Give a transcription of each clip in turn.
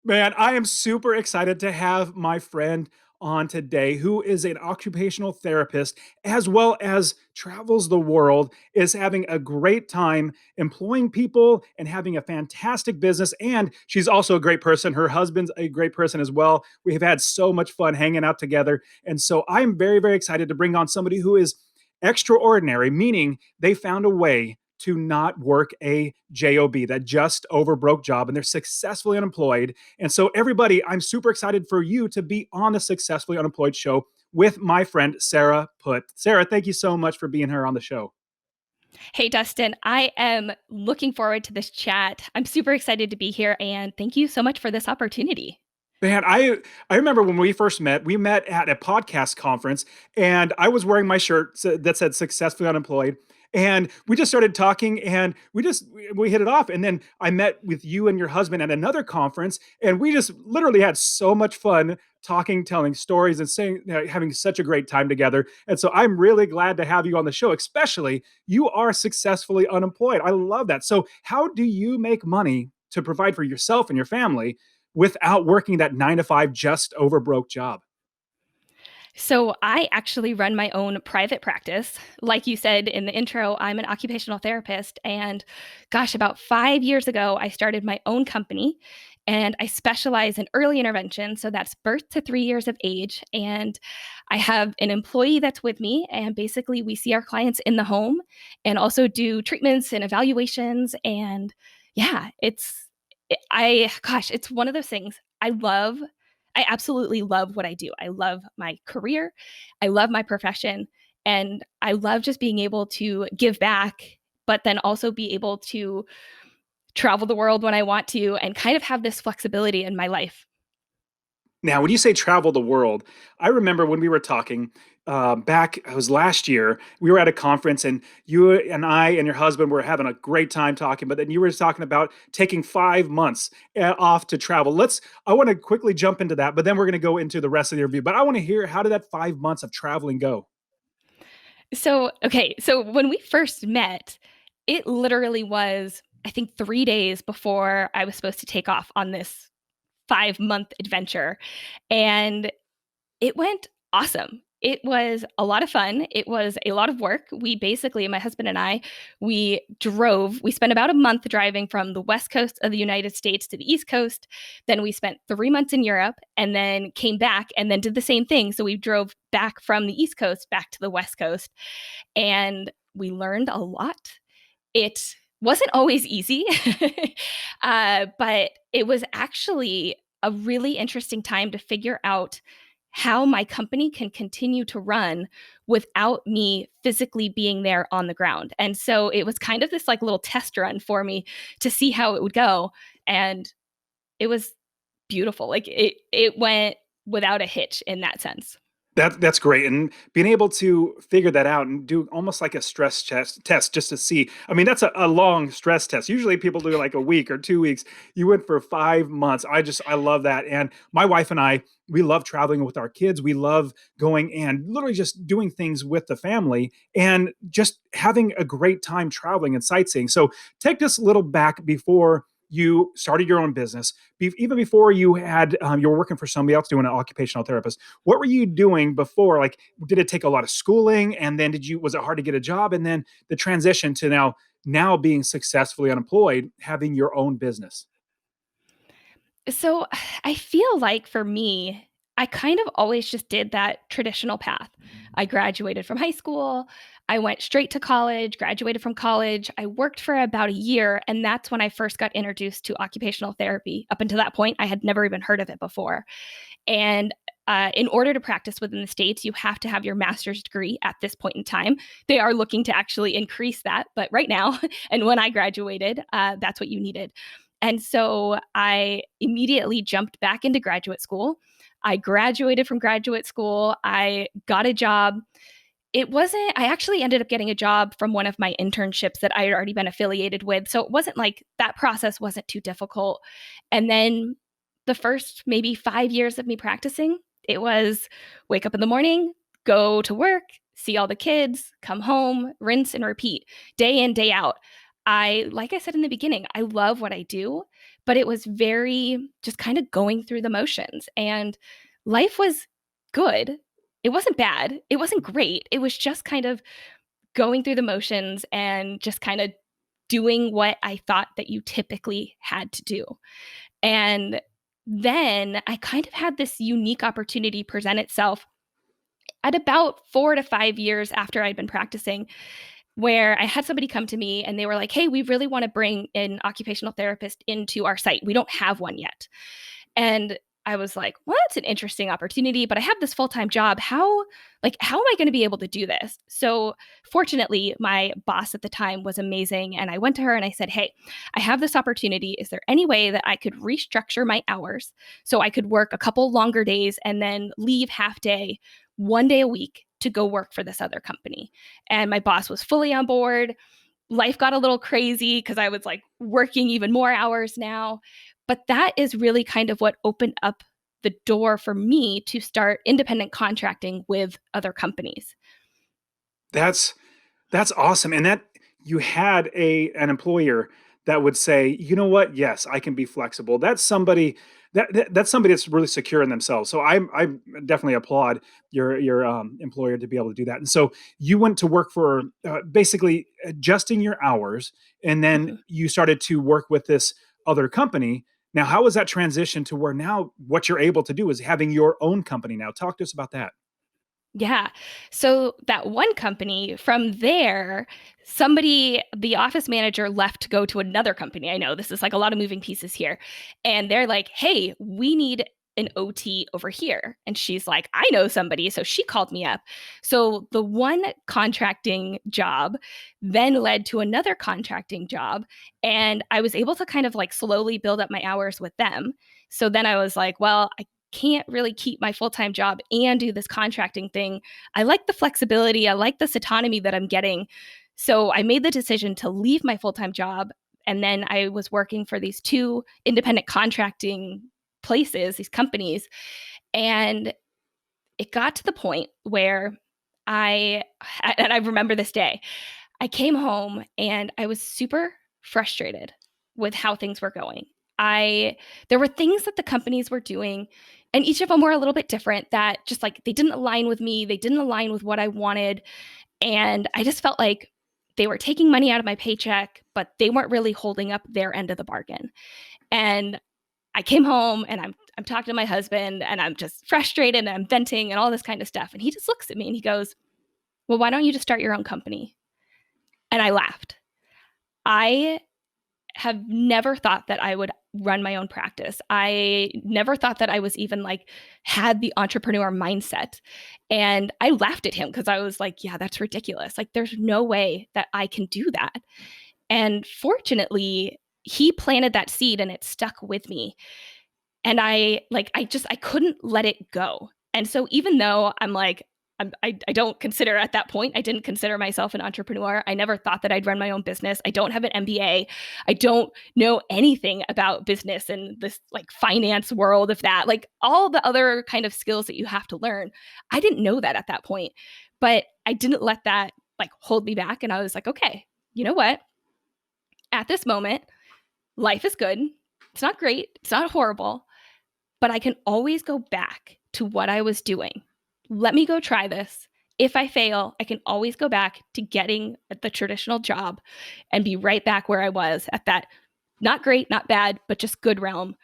Man, I am super excited to have my friend on today who is an occupational therapist as well as travels the world, is having a great time employing people and having a fantastic business. And she's also a great person. Her husband's a great person as well. We have had so much fun hanging out together. And so I'm very, very excited to bring on somebody who is extraordinary, meaning they found a way to not work a job, that just over broke job, and they're successfully unemployed. And so, everybody, I'm super excited for you to be on the Successfully Unemployed show with my friend Sarah Putt. Sarah, thank you so much for being here on the show. Hey, Dustin, I am looking forward to this chat. I'm super excited to be here, and thank you so much for this opportunity. Man, I remember when we first met. We met at a podcast conference, and I was wearing my shirt that said "Successfully Unemployed." And we just started talking, and we hit it off. And then I met with you and your husband at another conference, and we just literally had so much fun talking, telling stories, and saying, having such a great time together. And so I'm really glad to have you on the show. Especially you are successfully unemployed. I love that. So how do you make money to provide for yourself and your family without working that 9 to 5 just over broke job? So, I actually run my own private practice. Like you said in the intro, I'm an occupational therapist. And gosh, about 5 years ago, I started my own company and I specialize in early intervention. So, that's birth to 3 years of age. And I have an employee that's with me. And basically, we see our clients in the home and also do treatments and evaluations. And yeah, gosh, it's one of those things I love. I absolutely love what I do. I love my career. I love my profession. And I love just being able to give back, but then also be able to travel the world when I want to and kind of have this flexibility in my life. Now, when you say travel the world, I remember when we were talking back, it was last year, we were at a conference, and you and I and your husband were having a great time talking, but then you were talking about taking 5 months off to travel. I want to quickly jump into that, but then we're going to go into the rest of the review. But I want to hear, how did that 5 months of traveling go? So when we first met, it literally was, I think, 3 days before I was supposed to take off on this 5 month adventure. And it went awesome. It was a lot of fun. It was a lot of work. We basically, my husband and I, we spent about a month driving from the west coast of the United States to the east coast. Then we spent 3 months in Europe and then came back and then did the same thing. So we drove back from the east coast back to the west coast and we learned a lot. It wasn't always easy, but it was actually a really interesting time to figure out how my company can continue to run without me physically being there on the ground. And so it was kind of this like little test run for me to see how it would go. And it was beautiful. Like it went without a hitch in that sense. That's great, and being able to figure that out and do almost like a stress test just to see. I mean, that's a long stress test. Usually, people do like a week or 2 weeks. You went for 5 months. I love that, and my wife and I, we love traveling with our kids. We love going and literally just doing things with the family and just having a great time traveling and sightseeing. So take this little back before you started your own business, even before you were working for somebody else doing an occupational therapist. What were you doing before? Like, did it take a lot of schooling, and then was it hard to get a job, and then the transition to now being successfully unemployed, having your own business? So I feel like for me, I kind of always just did that traditional path. I graduated from high school. I went straight to college, graduated from college. I worked for about a year, and that's when I first got introduced to occupational therapy. Up until that point, I had never even heard of it before. And in order to practice within the States, you have to have your master's degree at this point in time. They are looking to actually increase that, but right now, and when I graduated, that's what you needed. And so I immediately jumped back into graduate school. I graduated from graduate school. I got a job. I actually ended up getting a job from one of my internships that I had already been affiliated with. So it wasn't like that process wasn't too difficult. And then the first maybe 5 years of me practicing, it was wake up in the morning, go to work, see all the kids, come home, rinse and repeat day in, day out. Like I said in the beginning, I love what I do, but it was very just kind of going through the motions. And life was good. It wasn't bad. It wasn't great. It was just kind of going through the motions and just kind of doing what I thought that you typically had to do. And then I kind of had this unique opportunity present itself at about 4 to 5 years after I'd been practicing, where I had somebody come to me and they were like, "Hey, we really want to bring an occupational therapist into our site. We don't have one yet." And I was like, "Well, that's an interesting opportunity, but I have this full-time job. How am I going to be able to do this?" So, fortunately, my boss at the time was amazing, and I went to her and I said, "Hey, I have this opportunity. Is there any way that I could restructure my hours so I could work a couple longer days and then leave half day, 1 day a week to go work for this other company?" And my boss was fully on board. Life got a little crazy because I was like working even more hours now. But that is really kind of what opened up the door for me to start independent contracting with other companies. That's That's awesome, and that you had an employer that would say, "You know what? Yes, I can be flexible." That's somebody that's really secure in themselves. So I definitely applaud your employer to be able to do that. And so you went to work for basically adjusting your hours, and then Mhm. you started to work with this other company. Now, how was that transition to where now what you're able to do is having your own company now? Talk to us about that. Yeah. So that one company, from there, the office manager left to go to another company. I know this is like a lot of moving pieces here. And they're like, "Hey, we need an OT over here." And she's like, "I know somebody." So she called me up. So the one contracting job then led to another contracting job. And I was able to kind of like slowly build up my hours with them. So then I was like, well, I can't really keep my full-time job and do this contracting thing. I like the flexibility, I like this autonomy that I'm getting. So I made the decision to leave my full-time job, and then I was working for these two independent contracting places, these companies, and it got to the point where I and I remember this day. I came home and I was super frustrated with how things were going. I There were things that the companies were doing, and each of them were a little bit different, that just like they didn't align with me, they didn't align with what I wanted, and I just felt like they were taking money out of my paycheck, but they weren't really holding up their end of the bargain. And I came home and I'm talking to my husband and I'm just frustrated and I'm venting and all this kind of stuff. And he just looks at me and he goes, "Well, why don't you just start your own company?" And I laughed. I have never thought that I would run my own practice. I never thought that I was even like had the entrepreneur mindset. And I laughed at him because I was like, "Yeah, that's ridiculous. Like there's no way that I can do that." And fortunately, he planted that seed and it stuck with me. And I couldn't let it go. And so even though I don't consider at that point, I didn't consider myself an entrepreneur. I never thought that I'd run my own business. I don't have an MBA. I don't know anything about business and this like finance world of that, like all the other kind of skills that you have to learn. I didn't know that at that point, but I didn't let that like hold me back. And I was like, okay, you know what? At this moment, life is good. It's not great. It's not horrible, but I can always go back to what I was doing. Let me go try this. If I fail, I can always go back to getting the traditional job and be right back where I was at that not great, not bad, but just good realm.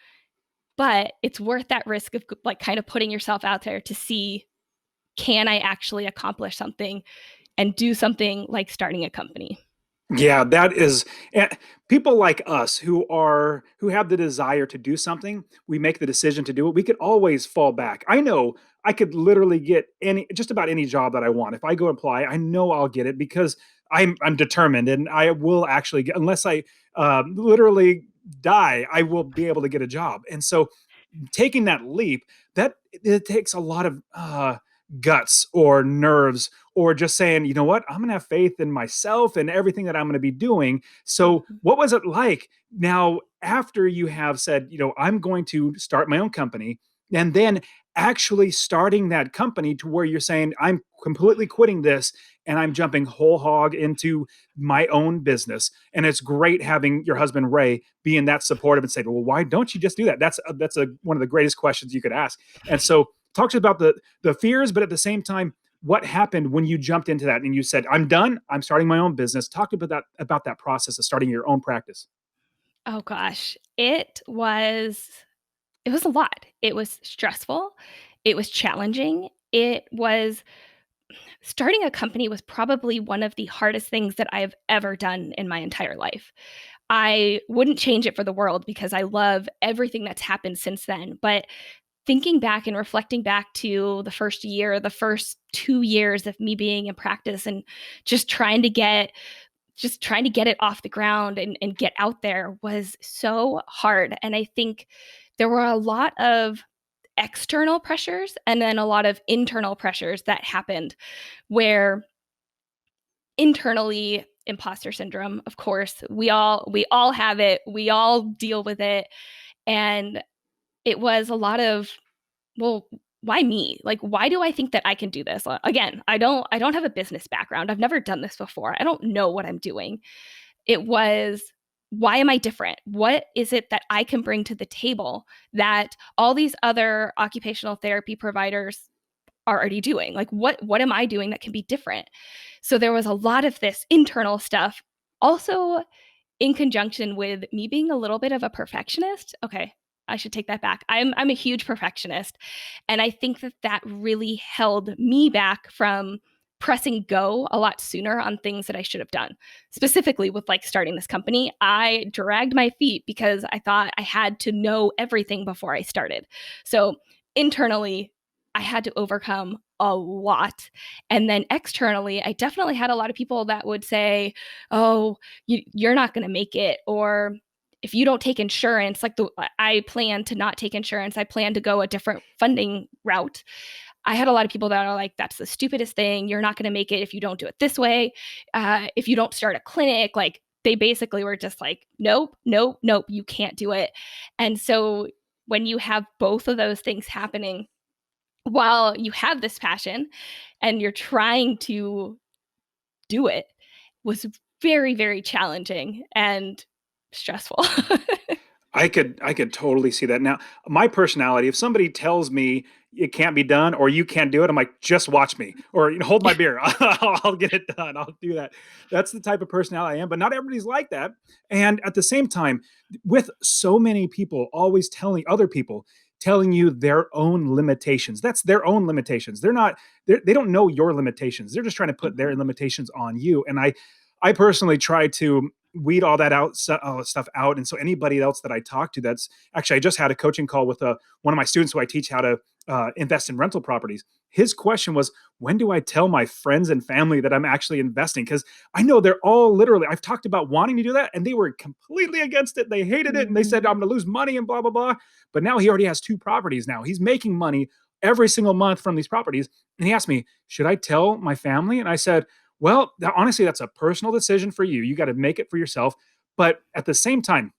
But it's worth that risk of like kind of putting yourself out there to see, can I actually accomplish something and do something like starting a company? Yeah, that is people like us who have the desire to do something, we make the decision to do it. We could always fall back. I know I could literally get any just about any job that I want. If I go apply, I know I'll get it because I'm determined and I will actually get unless I literally die, I will be able to get a job. And so taking that leap, that it takes a lot of guts or nerves or just saying, you know what, I'm going to have faith in myself and everything that I'm going to be doing. So, Mhm. what was it like now after you have said, I'm going to start my own company? and then actually starting that company to where you're saying, I'm completely quitting this and I'm jumping whole hog into my own business. And it's great having your husband Ray being that supportive and say, well, why don't you just do that? That's one of the greatest questions you could ask. And so talk to us about the fears, but at the same time, what happened when you jumped into that and you said, I'm done, I'm starting my own business. Talk about that process of starting your own practice. Oh gosh, it was a lot. It was stressful. It was challenging. It was Starting a company was probably one of the hardest things that I've ever done in my entire life. I wouldn't change it for the world because I love everything that's happened since then. But thinking back and reflecting back to the first year, the first 2 years of me being in practice and just trying to get just trying to get it off the ground and get out there was so hard. And I think there were a lot of external pressures and then a lot of internal pressures that happened where internally imposter syndrome, of course, we all have it, we all deal with it. And it was a lot of, well, why me? Like, why do I think that I can do this? Again, I don't have a business background. I've never done this before. I don't know what I'm doing. It was, why am I different? What is it that I can bring to the table that all these other occupational therapy providers are already doing? Like, what am I doing that can be different? So there was a lot of this internal stuff. Also, in conjunction with me being a little bit of a perfectionist. Okay, I should take that back. I'm a huge perfectionist, and I think that that really held me back from pressing go a lot sooner on things that I should have done. Specifically with like starting this company, I dragged my feet because I thought I had to know everything before I started. So internally, I had to overcome a lot. And then externally, I definitely had a lot of people that would say, "Oh, you're not going to make it," or if you don't take insurance, like I plan to not take insurance, I plan to go a different funding route. I had a lot of people that are like, that's the stupidest thing, you're not going to make it if you don't do it this way, if you don't start a clinic. Like, they basically were just like, nope, nope, nope, you can't do it. And so when you have both of those things happening while you have this passion and you're trying to do it, was very, very challenging and stressful. I could totally see that. Now, my personality, if somebody tells me it can't be done or you can't do it, I'm like, just watch me or hold my beer. I'll get it done. I'll do that. That's the type of personality I am, but not everybody's like that. And at the same time, with so many people always telling other people, telling you their own limitations. That's their own limitations. They don't know your limitations. They're just trying to put their Mhm. limitations on you. And I personally try to weed all that out stuff out. And so anybody else that I talk to, that's actually, I just had a coaching call with one of my students who I teach how to invest in rental properties. His question was, when do I tell my friends and family that I'm actually investing? Because I know they're all literally, I've talked about wanting to do that and they were completely against it. They hated it and they said, Mhm. I'm going to lose money and blah, blah, blah. But now he already has two properties now. He's making money every single month from these properties. And he asked me, should I tell my family? And I said, well, honestly, that's a personal decision for you. You got to make it for yourself. But at the same time,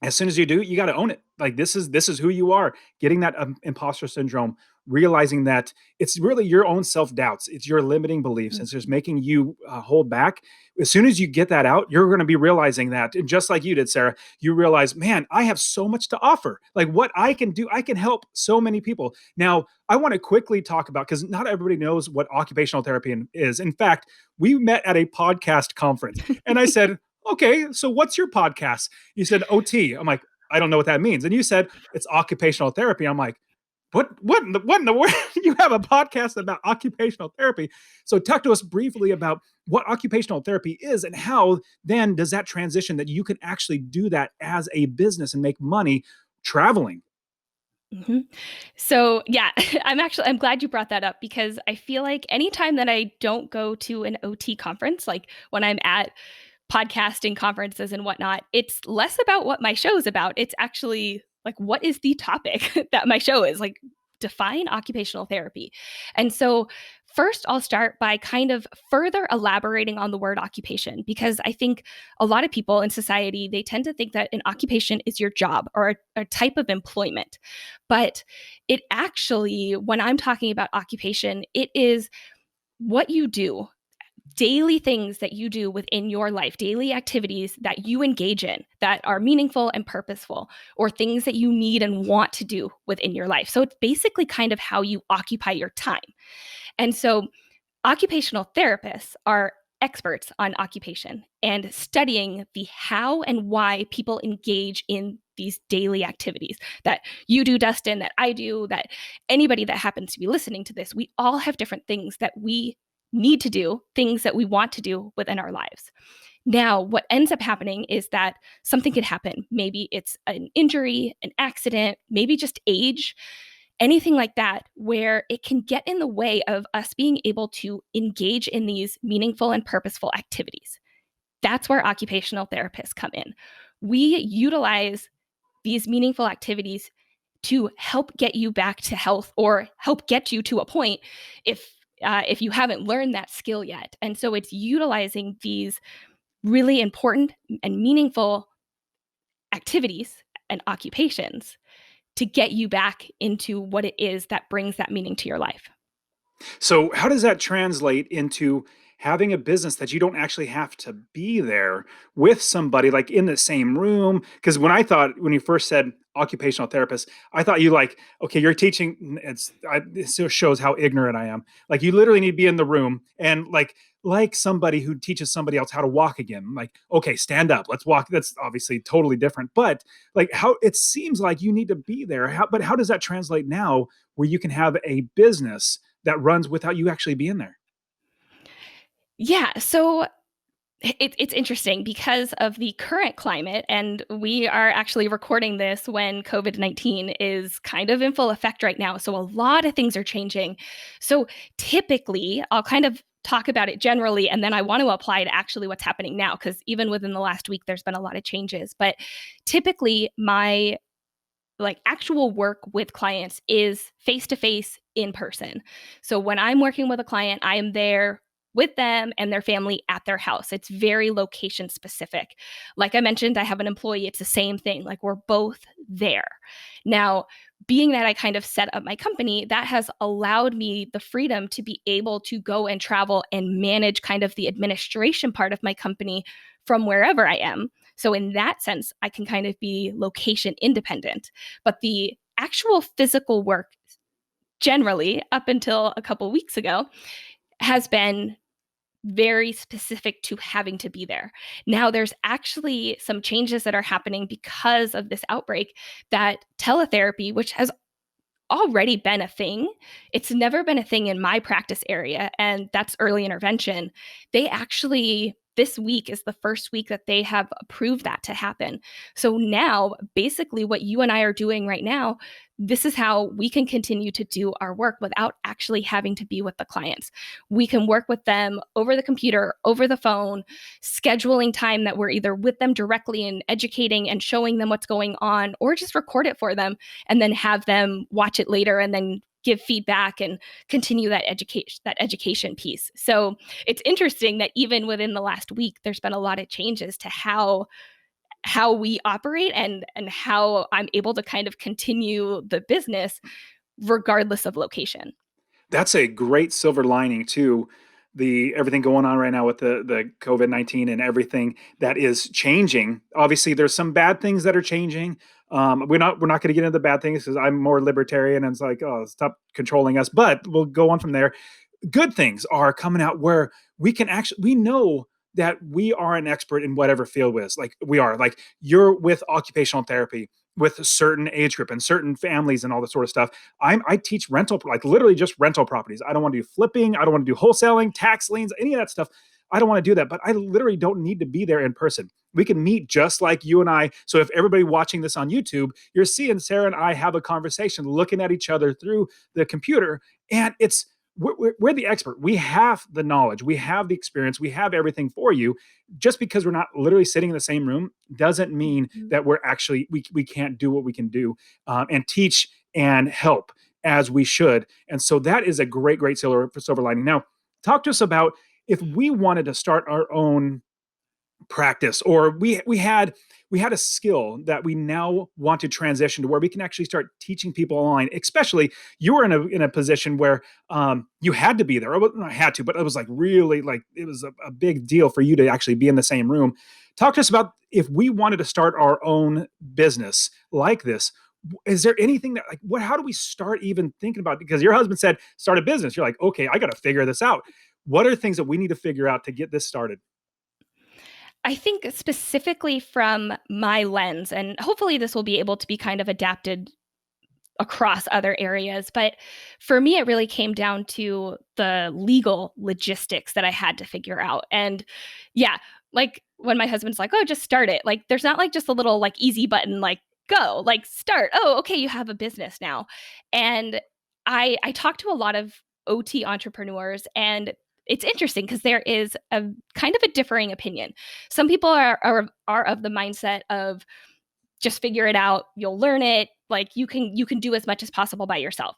as soon as you do, you got to own it. Like this is who you are. Getting that imposter syndrome, realizing that it's really your own self doubts, it's your limiting beliefs, it's just Mhm. making you hold back. As soon as you get that out, you're going to be realizing that, and just like you did, Sarah, you realize, man, I have so much to offer. Like what I can do, I can help so many people. Now, I want to quickly talk about because not everybody knows what occupational therapy is. In fact, we met at a podcast conference, and I said, okay, so what's your podcast? You said OT. I'm like, I don't know what that means. And you said it's occupational therapy. I'm like, what in the world? You have a podcast about occupational therapy. So talk to us briefly about what occupational therapy is and how then does that transition that you can actually do that as a business and make money traveling. Mhm. So, yeah, I'm glad you brought that up because I feel like anytime that I don't go to an OT conference, like when I'm at podcasting conferences and whatnot, it's less about what my show is about. It's actually like, what is the topic that my show is? Like, define occupational therapy. And so first, I'll start by kind of further elaborating on the word occupation, because I think a lot of people in society, they tend to think that an occupation is your job or a type of employment. But it actually, when I'm talking about occupation, it is what you do, daily things that you do within your life, daily activities that you engage in that are meaningful and purposeful, or things that you need and want to do within your life. So it's basically kind of how you occupy your time. And so occupational therapists are experts on occupation and studying the how and why people engage in these daily activities that you do, Dustin, that I do, that anybody that happens to be listening to this, we all have different things that we need to do, things that we want to do within our lives. Now, what ends up happening is that something could happen. Maybe it's an injury, an accident, maybe just age, anything like that, where it can get in the way of us being able to engage in these meaningful and purposeful activities. That's where occupational therapists come in. We utilize these meaningful activities to help get you back to health, or help get you to a point if you haven't learned that skill yet. And so it's utilizing these really important and meaningful activities and occupations to get you back into what it is that brings that meaning to your life. So, how does that translate into having a business that you don't actually have to be there with somebody like in the same room? Because when you first said occupational therapist, I thought you like, okay, you're teaching. This just shows how ignorant I am. Like, you literally need to be in the room and like somebody who teaches somebody else how to walk again. Like, okay, stand up, let's walk. That's obviously totally different. But like, how it seems like you need to be there. But how does that translate now where you can have a business that runs without you actually being there? Yeah, so it's interesting because of the current climate, and we are actually recording this when COVID-19 is kind of in full effect right now. So a lot of things are changing. So typically, I'll kind of talk about it generally, and then I want to apply to actually what's happening now, because even within the last week, there's been a lot of changes. But typically, my like actual work with clients is face to face in person. So when I'm working with a client, I am there with them and their family at their house. It's very location specific. Like I mentioned, I have an employee, it's the same thing. Like we're both there. Now, being that I kind of set up my company, that has allowed me the freedom to be able to go and travel and manage kind of the administration part of my company from wherever I am. So, in that sense, I can kind of be location independent. But the actual physical work, generally, up until a couple weeks ago, has been very specific to having to be there. Now, there's actually some changes that are happening because of this outbreak, that teletherapy, which has already been a thing. It's never been a thing in my practice area, and that's early intervention. They actually, this week is the first week that they have approved that to happen. So now, basically, what you and I are doing right now, this is how we can continue to do our work without actually having to be with the clients. We can work with them over the computer, over the phone, scheduling time that we're either with them directly and educating and showing them what's going on, or just record it for them and then have them watch it later and then give feedback and continue that education piece. So it's interesting that even within the last week, there's been a lot of changes to how we operate and how I'm able to kind of continue the business regardless of location. That's a great silver lining to the everything going on right now with the COVID-19 and everything that is changing. Obviously, there's some bad things that are changing. We're not going to get into the bad things because I'm more libertarian and it's like, oh, stop controlling us. But we'll go on from there. Good things are coming out where we know that we are an expert in whatever field is. Like we are, like you're with occupational therapy with a certain age group and certain families and all this sort of stuff. I teach rental, like literally just rental properties. I don't want to do flipping. I don't want to do wholesaling, tax liens, any of that stuff. I don't want to do that, but I literally don't need to be there in person. We can meet just like you and I. So if everybody watching this on YouTube, you're seeing Sarah and I have a conversation looking at each other through the computer, and we're the expert. We have the knowledge, we have the experience, we have everything for you. Just because we're not literally sitting in the same room doesn't mean Mhm. that we can't do what we can do and teach and help as we should. And so that is a great, great silver lining. Now, talk to us about if we wanted to start our own practice, or we had a skill that we now want to transition to where we can actually start teaching people online. Especially you were in a position where you had to be there. I had to, but it was like really like it was a big deal for you to actually be in the same room. Talk to us about if we wanted to start our own business like this. Is there anything that like what? How do we start even thinking about it? Because your husband said start a business. You're like, okay, I got to figure this out. What are things that we need to figure out to get this started? I think specifically from my lens, and hopefully this will be able to be kind of adapted across other areas. But for me, it really came down to the legal logistics that I had to figure out. And yeah, like when my husband's like, oh, just start it. Like there's not like just a little like easy button, like go, like start. Oh, okay, you have a business now. And I talked to a lot of OT entrepreneurs, and it's interesting because there is a kind of a differing opinion. Some people are of the mindset of just figure it out, you'll learn it, like you can do as much as possible by yourself.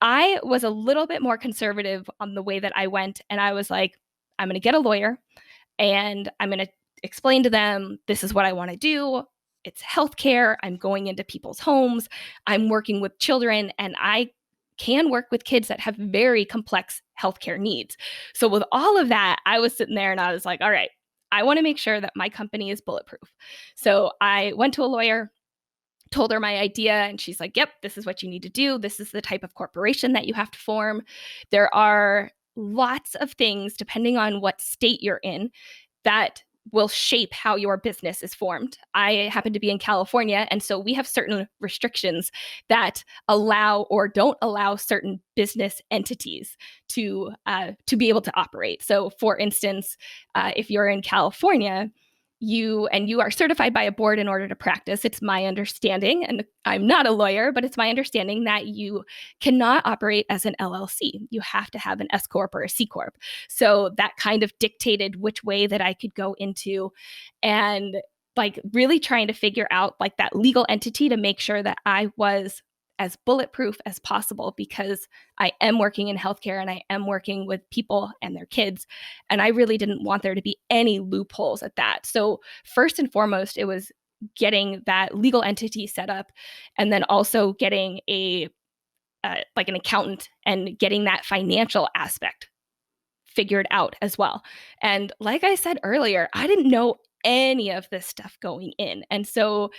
I was a little bit more conservative on the way that I went, and I was like, I'm going to get a lawyer and I'm going to explain to them this is what I want to do. It's healthcare. I'm going into people's homes. I'm working with children, and I can work with kids that have very complex healthcare needs. So with all of that, I was sitting there and I was like, all right, I want to make sure that my company is bulletproof. So I went to a lawyer, told her my idea, and she's like, yep, this is what you need to do. This is the type of corporation that you have to form. There are lots of things, depending on what state you're in, that will shape how your business is formed. I happen to be in California, and so we have certain restrictions that allow or don't allow certain business entities to be able to operate. So, for instance, if you're in California, you are certified by a board in order to practice. It's my understanding, and I'm not a lawyer, but it's my understanding that you cannot operate as an LLC. You have to have an S corp or a C corp. So that kind of dictated which way that I could go into, and like really trying to figure out like that legal entity to make sure that I was as bulletproof as possible, because I am working in healthcare and I am working with people and their kids. And I really didn't want there to be any loopholes at that. So, first and foremost, it was getting that legal entity set up, and then also getting a like an accountant and getting that financial aspect figured out as well. And like I said earlier, I didn't know any of this stuff going in. And so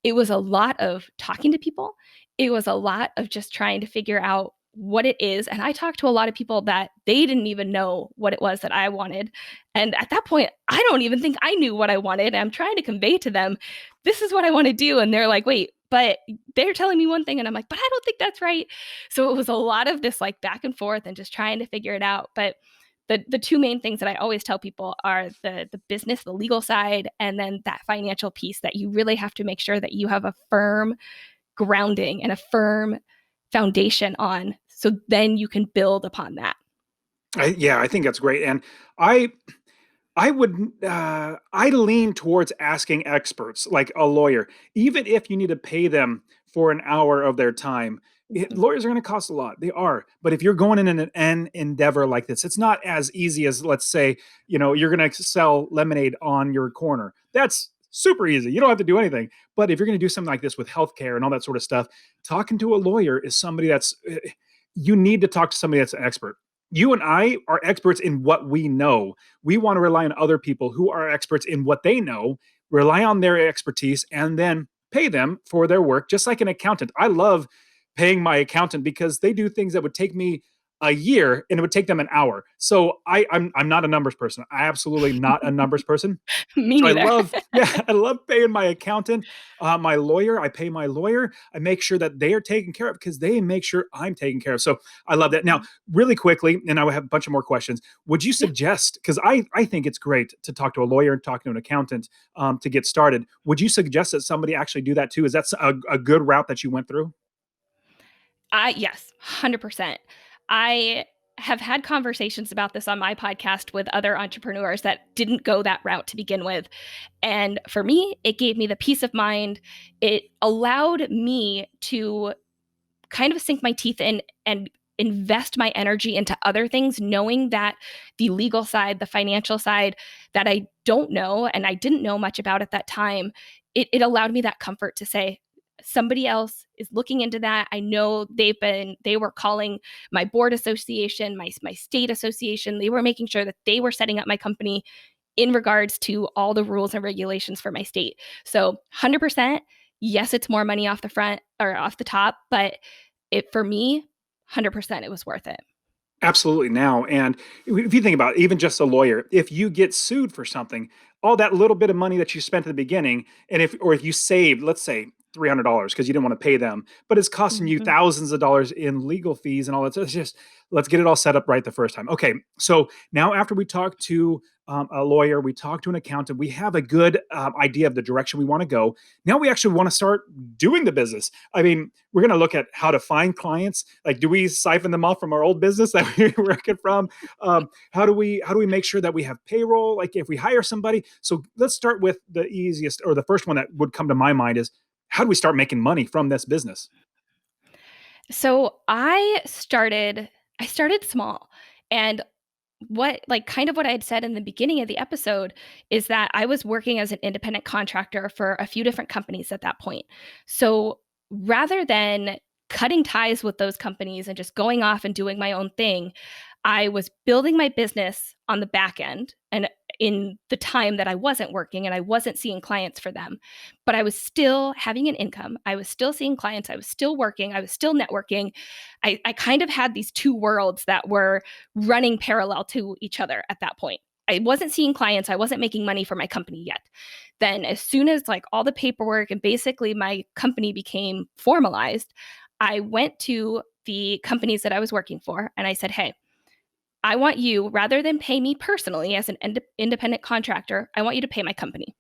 it was a lot of talking to people. It was a lot of just trying to figure out what it is. And I talked to a lot of people that they didn't even know what it was that I wanted. And at that point, I don't even think I knew what I wanted. I'm trying to convey to them, this is what I want to do. And they're like, wait, but they're telling me one thing. And I'm like, but I don't think that's right. So it was a lot of this like back and forth and just trying to figure it out. But the two main things that I always tell people are the business, the legal side, and then that financial piece, that you really have to make sure that you have a firm grounding and a firm foundation on, so then you can build upon that. Yeah, I think that's great. And I I would I lean towards asking experts like a lawyer, even if you need to pay them for an hour of their time. Lawyers are going to cost a lot. They are, but if you're going in an endeavor like this, it's not as easy as, let's say, you're going to sell lemonade on your corner. That's super easy. You don't have to do anything. But if you're going to do something like this with healthcare and all that sort of stuff, talking to a lawyer is somebody that's you need to talk to somebody that's an expert. You and I are experts in what we know. We want to rely on other people who are experts in what they know, rely on their expertise, and then pay them for their work, just like an accountant. I love paying my accountant because they do things that would take me a year and it would take them an hour. So I'm not a numbers person. I absolutely not a numbers person. Me So I neither. love, yeah, I love paying my accountant, my lawyer. I pay my lawyer. I make sure that they are taken care of because they make sure I'm taken care of. So I love that. Now, really quickly, and I will have a bunch of more questions. Would you Yeah. suggest, because I think it's great to talk to a lawyer and talk to an accountant to get started. Would you suggest that somebody actually do that too? Is that a good route that you went through? Yes, 100%. I have had conversations about this on my podcast with other entrepreneurs that didn't go that route to begin with. And for me, it gave me the peace of mind. It allowed me to kind of sink my teeth in and invest my energy into other things, knowing that the legal side, the financial side that I don't know and I didn't know much about at that time, it allowed me that comfort to say, somebody else is looking into that. I know they were calling my board association, my state association. They were making sure that they were setting up my company in regards to all the rules and regulations for my state. So 100%, yes, it's more money off the front or off the top, but it for me, 100% it was worth it. Absolutely now. And if you think about it, even just a lawyer, if you get sued for something, all that little bit of money that you spent at the beginning, and if you saved, let's say, $300 because you didn't want to pay them, but it's costing you Mm-hmm. thousands of dollars in legal fees and all that. So it's just, let's get it all set up right the first time. Okay. So now after we talk to a lawyer, we talk to an accountant, we have a good idea of the direction we want to go. Now we actually want to start doing the business. I mean, we're going to look at how to find clients. Like, do we siphon them off from our old business that we were working from? How do we make sure that we have payroll? Like, if we hire somebody. So let's start with the easiest, or the first one that would come to my mind is, how do we start making money from this business? So I started small. And what like kind of what I had said in the beginning of the episode is that I was working as an independent contractor for a few different companies at that point. So rather than cutting ties with those companies and just going off and doing my own thing, I was building my business on the back end and in the time that I wasn't working and I wasn't seeing clients for them. But I was still having an income. I was still seeing clients. I was still working. I was still networking. I kind of had these two worlds that were running parallel to each other at that point. I wasn't seeing clients. I wasn't making money for my company yet. Then, as soon as like all the paperwork and basically my company became formalized, I went to the companies that I was working for and I said, hey, I want you, rather than pay me personally as an independent contractor, I want you to pay my company.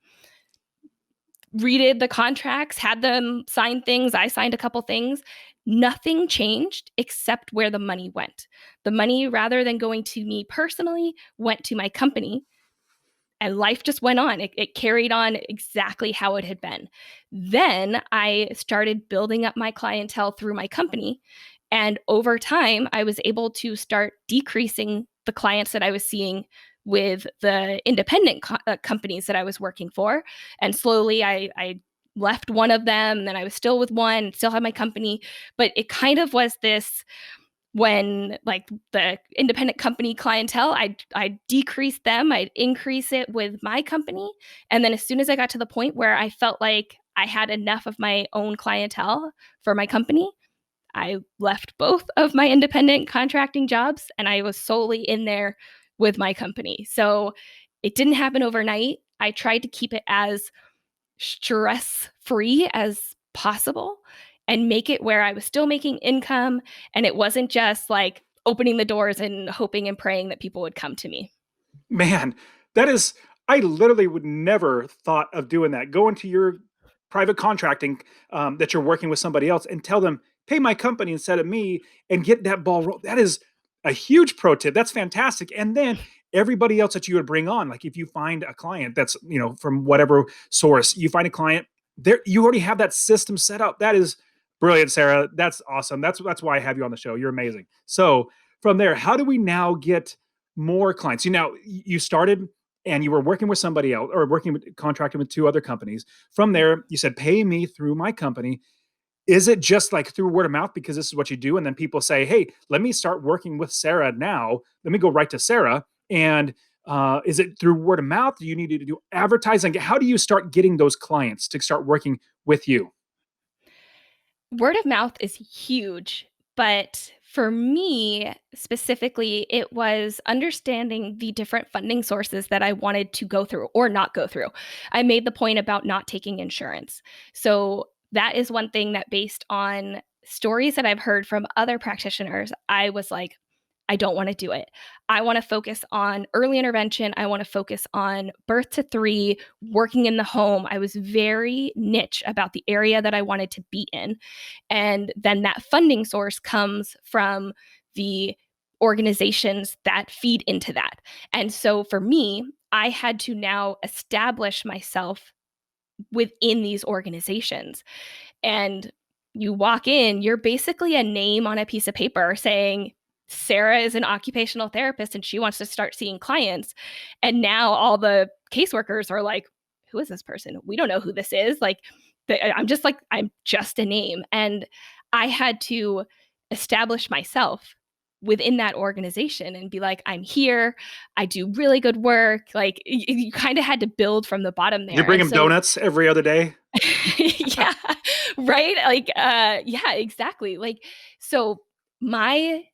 Redid the contracts, had them sign things. I signed a couple things. Nothing changed except where the money went. The money, rather than going to me personally, went to my company, and life just went on. It carried on exactly how it had been. Then I started building up my clientele through my company. And over time, I was able to start decreasing the clients that I was seeing with the independent companies that I was working for. And slowly I left one of them, and then I was still with one, still had my company. But it kind of was this, when like the independent company clientele, I'd decrease them, I'd increase it with my company. And then as soon as I got to the point where I felt like I had enough of my own clientele for my company, I left both of my independent contracting jobs and I was solely in there with my company. So it didn't happen overnight. I tried to keep it as stress free as possible and make it where I was still making income and it wasn't just like opening the doors and hoping and praying that people would come to me. Man, that is, I literally would never thought of doing that. Go into your private contracting that you're working with somebody else and tell them, pay my company instead of me, and get that ball roll. That is a huge pro tip. That's fantastic. And then everybody else that you would bring on, like if you find a client that's, from whatever source, you find a client there, you already have that system set up. That is brilliant, Sarah. That's awesome. That's why I have you on the show. You're amazing. So from there, how do we now get more clients? You started and you were working with somebody else, or working with, contracting with two other companies. From there, you said, pay me through my company. Is it just like through word of mouth because this is what you do? And then people say, hey, let me start working with Sarah now. Let me go right to Sarah. And is it through word of mouth? Do you need to do advertising? How do you start getting those clients to start working with you? Word of mouth is huge, but for me specifically, it was understanding the different funding sources that I wanted to go through or not go through. I made the point about not taking insurance. So that is one thing that, based on stories that I've heard from other practitioners, I was like, I don't want to do it. I want to focus on early intervention. I want to focus on birth to 3, working in the home. I was very niche about the area that I wanted to be in. And then that funding source comes from the organizations that feed into that. And so for me, I had to now establish myself within these organizations. And you walk in, you're basically a name on a piece of paper saying, Sarah is an occupational therapist and she wants to start seeing clients. And now all the caseworkers are like, who is this person? We don't know who this is. I'm just a name. And I had to establish myself within that organization and be like, I'm here. I do really good work. Like you kind of had to build from the bottom You there. bring And them so donuts every other day. yeah, right? Yeah, exactly. Like, so my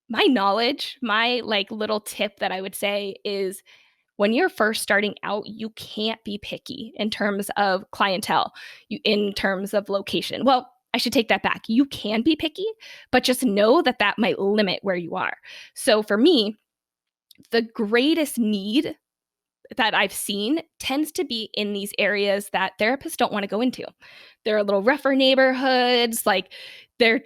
my knowledge, my like little tip that I would say is when you're first starting out, you can't be picky in terms of clientele, in terms of location. Well, I should take that back. You can be picky, but just know that that might limit where you are. So for me, the greatest need that I've seen tends to be in these areas that therapists don't want to go into. They're a little rougher neighborhoods, like they're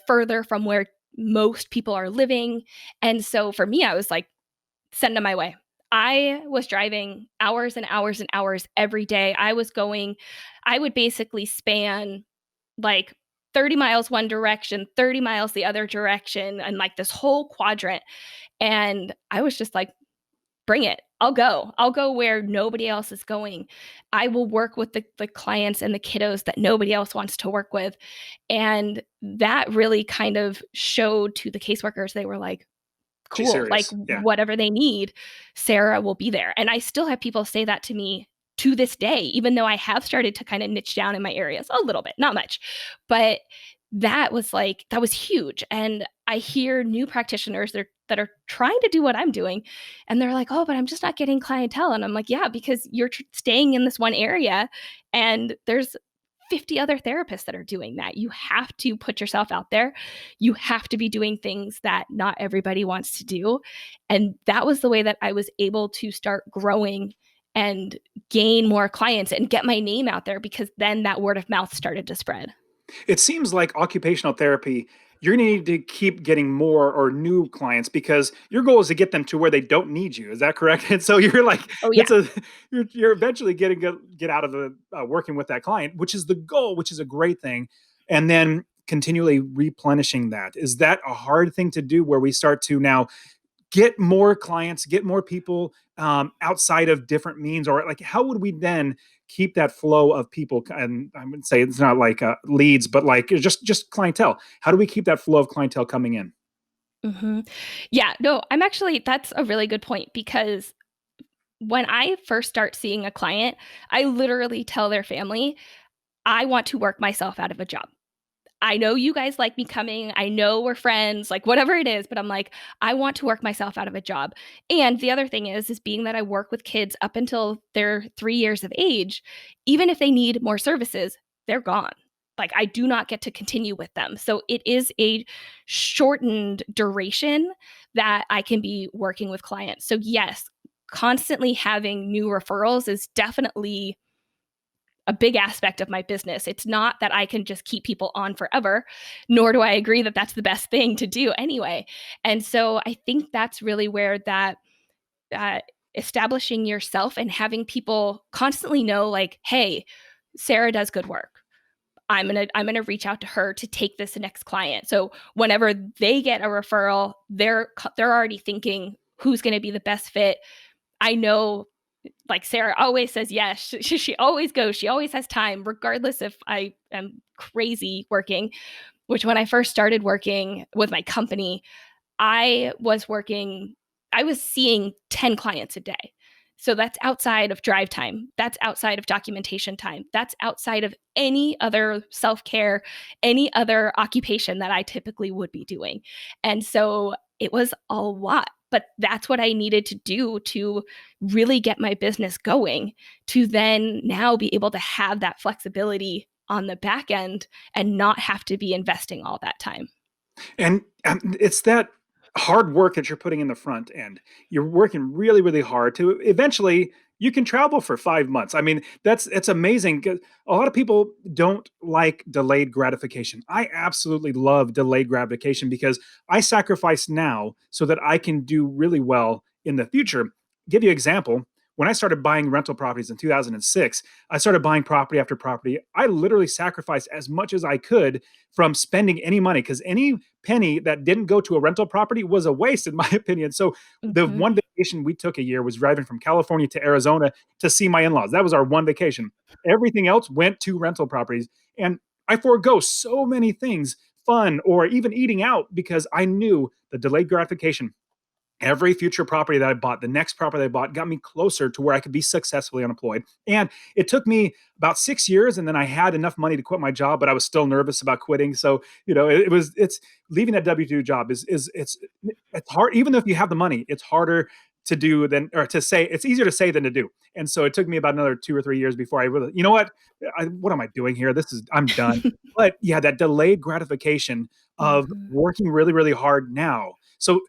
further from where most people are living. And so for me, I was like, send them my way. I was driving hours and hours and hours every day. I would basically span like 30 miles one direction, 30 miles the other direction, and like this whole quadrant. And I was just like, bring it. I'll go. I'll go where nobody else is going. I will work with the clients and the kiddos that nobody else wants to work with. And that really kind of showed to the caseworkers. They were like, She's cool, like serious. Yeah. whatever they need, Sarah will be there. And I still have people say that to me to this day, even though I have started to kind of niche down in my areas a little bit, not much. But that was huge. And I hear new practitioners that are trying to do what I'm doing. And they're like, oh, but I'm just not getting clientele. And I'm like, yeah, because you're staying in this one area and there's 50 other therapists that are doing that. You have to put yourself out there. You have to be doing things that not everybody wants to do. And that was the way that I was able to start growing and gain more clients and get my name out there, because then that word of mouth started to spread. It seems like occupational therapy, you're going to need to keep getting more or new clients because your goal is to get them to where they don't need you. Is that correct? And so you're like, Oh, yeah. it's a, you're eventually get out of the working with that client, which is the goal, which is a great thing. And then continually replenishing that. Is that a hard thing to do where we start to now get more clients, get more people outside of different means, or like how would we then keep that flow of people? And I would say it's not like leads, but like just clientele. How do we keep that flow of clientele coming in? Hmm. Yeah, no, that's a really good point, because when I first start seeing a client, I literally tell their family, I want to work myself out of a job. I know you guys like me coming. I know we're friends, like whatever it is, but I'm like, I want to work myself out of a job. And the other thing is being that I work with kids up until they're 3 years of age, even if they need more services, they're gone. Like I do not get to continue with them. So it is a shortened duration that I can be working with clients. So yes, constantly having new referrals is definitely a big aspect of my business. It's not that I can just keep people on forever, nor do I agree that that's the best thing to do anyway. And so I think that's really where that uh, establishing yourself and having people constantly know, like, hey, Sarah does good work. I'm gonna reach out to her to take this next client. So whenever they get a referral, they're already thinking who's going to be the best fit. I know, like Sarah always says yes. She always goes. She always has time, regardless if I am crazy working. Which when I first started working with my company, I was working, I was seeing 10 clients a day. So that's outside of drive time. That's outside of documentation time. That's outside of any other self care, any other occupation that I typically would be doing. And so it was a lot, but that's what I needed to do to really get my business going, to then now be able to have that flexibility on the back end and not have to be investing all that time. And it's that hard work that you're putting in the front end. You're working really, really hard to eventually you can travel for 5 months. I mean, it's amazing. A lot of people don't like delayed gratification. I absolutely love delayed gratification because I sacrifice now so that I can do really well in the future. Give you an example. when I started buying rental properties in 2006, I started buying property after property. I literally sacrificed as much as I could from spending any money, because any penny that didn't go to a rental property was a waste, in my opinion. So the Mhm. one vacation we took a year was driving from California to Arizona to see my in-laws. That was our one vacation. Everything else went to rental properties. And I forego so many things, fun or even eating out, because I knew the delayed gratification. Every future property that I bought, the next property I bought, got me closer to where I could be successfully unemployed. And it took me about 6 years, and then I had enough money to quit my job, but I was still nervous about quitting. So, it's leaving that W-2 job it's hard. Even if you have the money, it's harder to do than, or to say. It's easier to say than to do. And so it took me about another 2 or 3 years before I really, what am I doing here? I'm done. But yeah, that delayed gratification of Mhm. working really, really hard now. So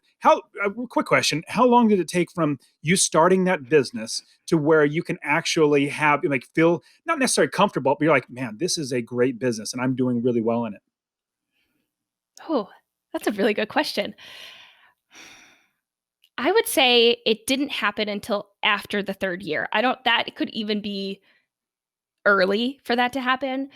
quick question, how long did it take from you starting that business to where you can actually have, like, feel not necessarily comfortable, but you're like, man, this is a great business and I'm doing really well in it? Oh, that's a really good question. I would say it didn't happen until after the 3rd year. I don't that could even be early for that to happen.